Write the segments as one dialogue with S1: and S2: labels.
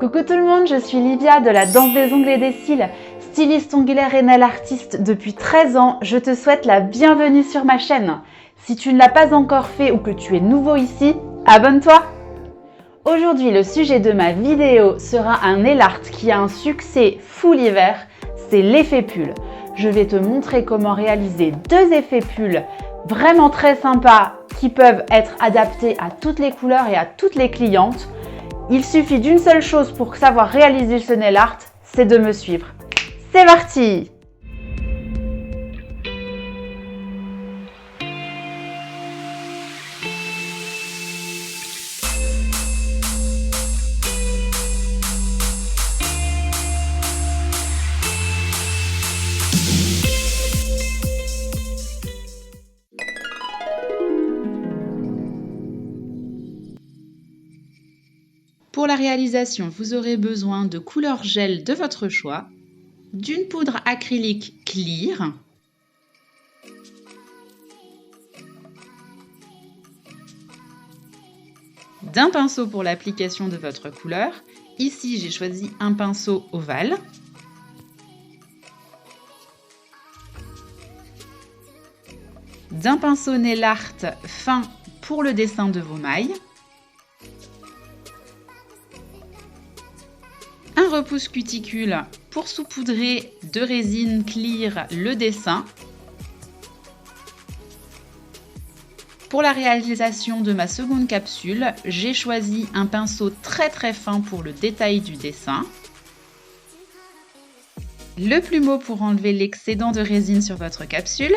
S1: Coucou tout le monde, je suis Livia de la Danse des ongles et des cils, styliste ongulaire et nail artiste depuis 13 ans. Je te souhaite la bienvenue sur ma chaîne. Si tu ne l'as pas encore fait ou que tu es nouveau ici, abonne-toi. Aujourd'hui, le sujet de ma vidéo sera un nail art qui a un succès fou l'hiver, c'est l'effet pull. Je vais te montrer comment réaliser deux effets pull vraiment très sympas qui peuvent être adaptés à toutes les couleurs et à toutes les clientes. Il suffit d'une seule chose pour savoir réaliser ce nail art, c'est de me suivre. C'est parti! Pour la réalisation, vous aurez besoin de couleur gel de votre choix, d'une poudre acrylique clear, d'un pinceau pour l'application de votre couleur. Ici, j'ai choisi un pinceau ovale, d'un pinceau nail art fin pour le dessin de vos mailles, un repousse cuticule pour saupoudrer de résine clear le dessin. Pour la réalisation de ma seconde capsule, j'ai choisi un pinceau très fin pour le détail du dessin, le plumeau pour enlever l'excédent de résine sur votre capsule,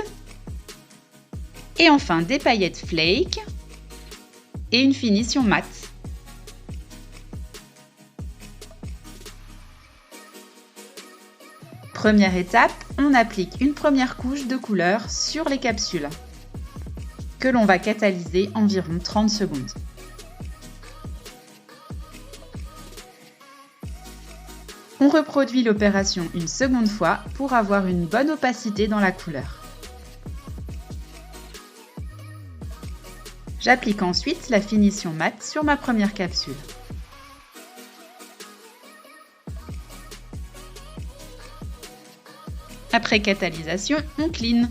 S1: et enfin des paillettes flake et une finition mate. Première étape, on applique une première couche de couleur sur les capsules, que l'on va catalyser environ 30 secondes. On reproduit l'opération une seconde fois pour avoir une bonne opacité dans la couleur. J'applique ensuite la finition mate sur ma première capsule. Après catalysation, on clean.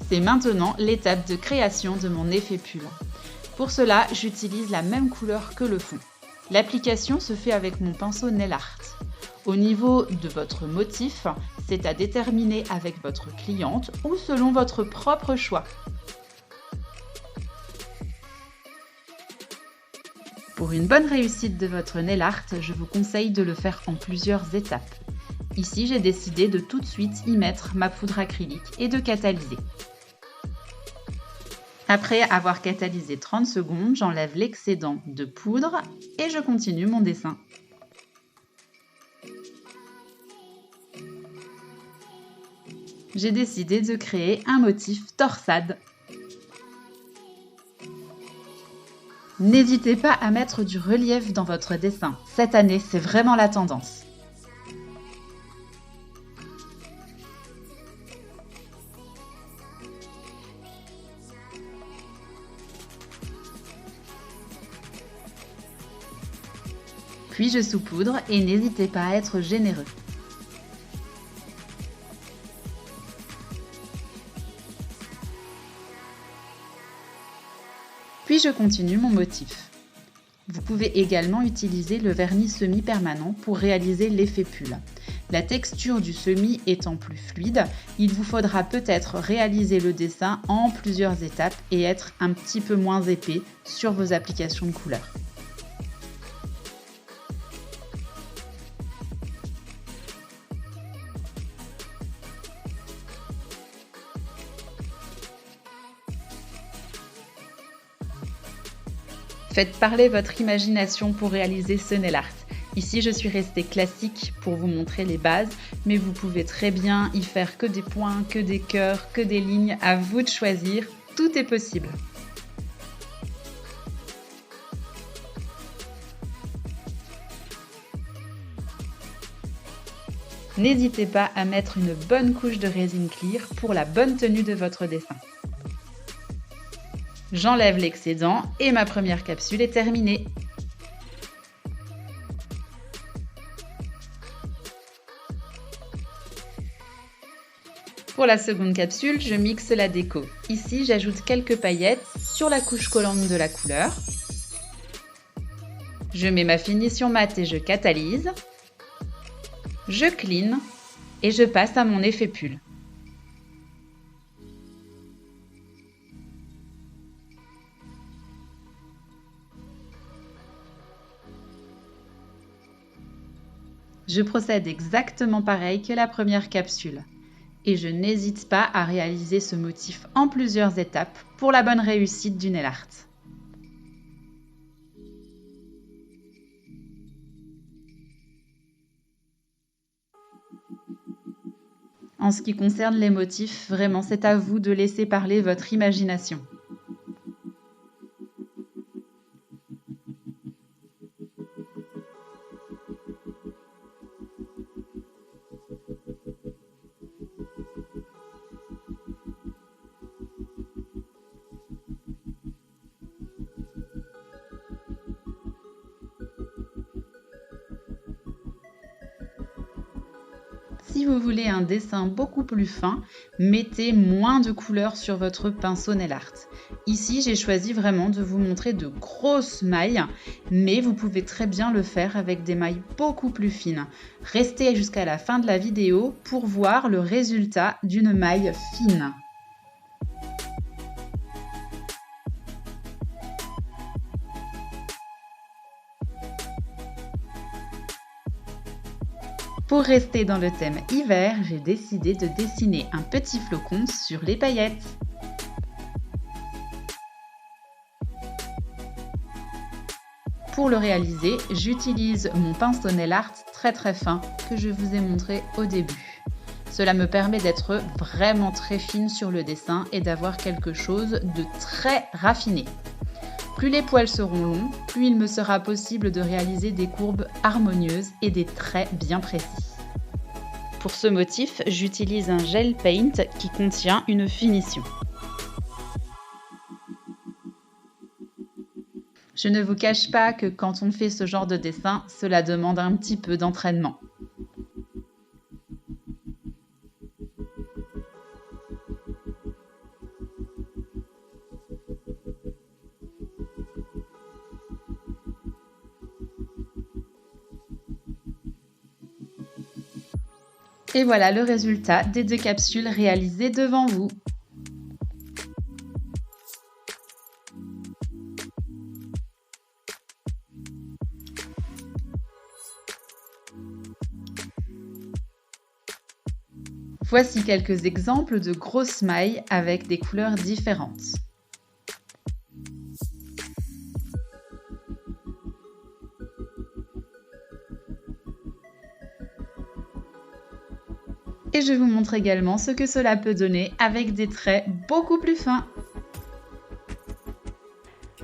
S1: C'est maintenant l'étape de création de mon effet pull. Pour cela, j'utilise la même couleur que le fond. L'application se fait avec mon pinceau nail art. Au niveau de votre motif, c'est à déterminer avec votre cliente ou selon votre propre choix. Pour une bonne réussite de votre nail art, je vous conseille de le faire en plusieurs étapes. Ici, j'ai décidé de tout de suite y mettre ma poudre acrylique et de catalyser. Après avoir catalysé 30 secondes, j'enlève l'excédent de poudre et je continue mon dessin. J'ai décidé de créer un motif torsade. N'hésitez pas à mettre du relief dans votre dessin. Cette année, c'est vraiment la tendance. Puis je saupoudre et n'hésitez pas à être généreux. Puis je continue mon motif. Vous pouvez également utiliser le vernis semi-permanent pour réaliser l'effet pull. La texture du semi étant plus fluide, il vous faudra peut-être réaliser le dessin en plusieurs étapes et être un petit peu moins épais sur vos applications de couleurs. Faites parler votre imagination pour réaliser ce nail art. Ici, je suis restée classique pour vous montrer les bases, mais vous pouvez très bien y faire que des points, que des cœurs, que des lignes. À vous de choisir, tout est possible. N'hésitez pas à mettre une bonne couche de résine clear pour la bonne tenue de votre dessin. J'enlève l'excédent et ma première capsule est terminée. Pour la seconde capsule, je mixe la déco. Ici, j'ajoute quelques paillettes sur la couche collante de la couleur. Je mets ma finition mat et je catalyse. Je clean et je passe à mon effet pull. Je procède exactement pareil que la première capsule. Et je n'hésite pas à réaliser ce motif en plusieurs étapes pour la bonne réussite du nail art. En ce qui concerne les motifs, vraiment c'est à vous de laisser parler votre imagination. Si vous voulez un dessin beaucoup plus fin, mettez moins de couleurs sur votre pinceau nail art. Ici, j'ai choisi vraiment de vous montrer de grosses mailles, mais vous pouvez très bien le faire avec des mailles beaucoup plus fines. Restez jusqu'à la fin de la vidéo pour voir le résultat d'une maille fine. Pour rester dans le thème hiver, j'ai décidé de dessiner un petit flocon sur les paillettes. Pour le réaliser, j'utilise mon pinceau nail art très fin que je vous ai montré au début. Cela me permet d'être vraiment très fine sur le dessin et d'avoir quelque chose de très raffiné. Plus les poils seront longs, plus il me sera possible de réaliser des courbes harmonieuses et des traits bien précis. Pour ce motif, j'utilise un gel paint qui contient une finition. Je ne vous cache pas que quand on fait ce genre de dessin, cela demande un petit peu d'entraînement. Et voilà le résultat des 2 capsules réalisées devant vous. Voici quelques exemples de grosses mailles avec des couleurs différentes. Et je vous montre également ce que cela peut donner avec des traits beaucoup plus fins.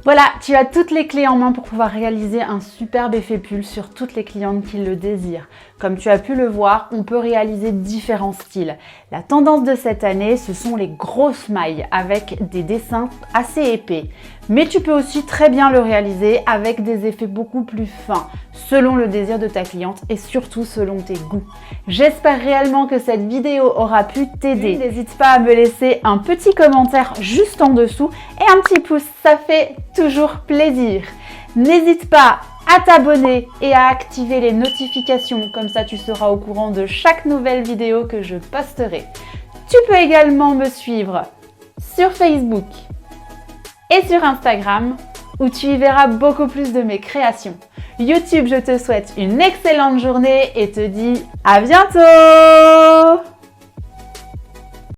S1: Voilà, tu as toutes les clés en main pour pouvoir réaliser un superbe effet pull sur toutes les clientes qui le désirent. Comme tu as pu le voir, on peut réaliser différents styles. La tendance de cette année, ce sont les grosses mailles avec des dessins assez épais. Mais tu peux aussi très bien le réaliser avec des effets beaucoup plus fins, selon le désir de ta cliente et surtout selon tes goûts. J'espère réellement que cette vidéo aura pu t'aider. N'hésite pas à me laisser un petit commentaire juste en dessous et un petit pouce, ça fait toujours plaisir. N'hésite pas à t'abonner et à activer les notifications, comme ça tu seras au courant de chaque nouvelle vidéo que je posterai. Tu peux également me suivre sur Facebook et sur Instagram où tu y verras beaucoup plus de mes créations. YouTube, je te souhaite une excellente journée et te dis à bientôt!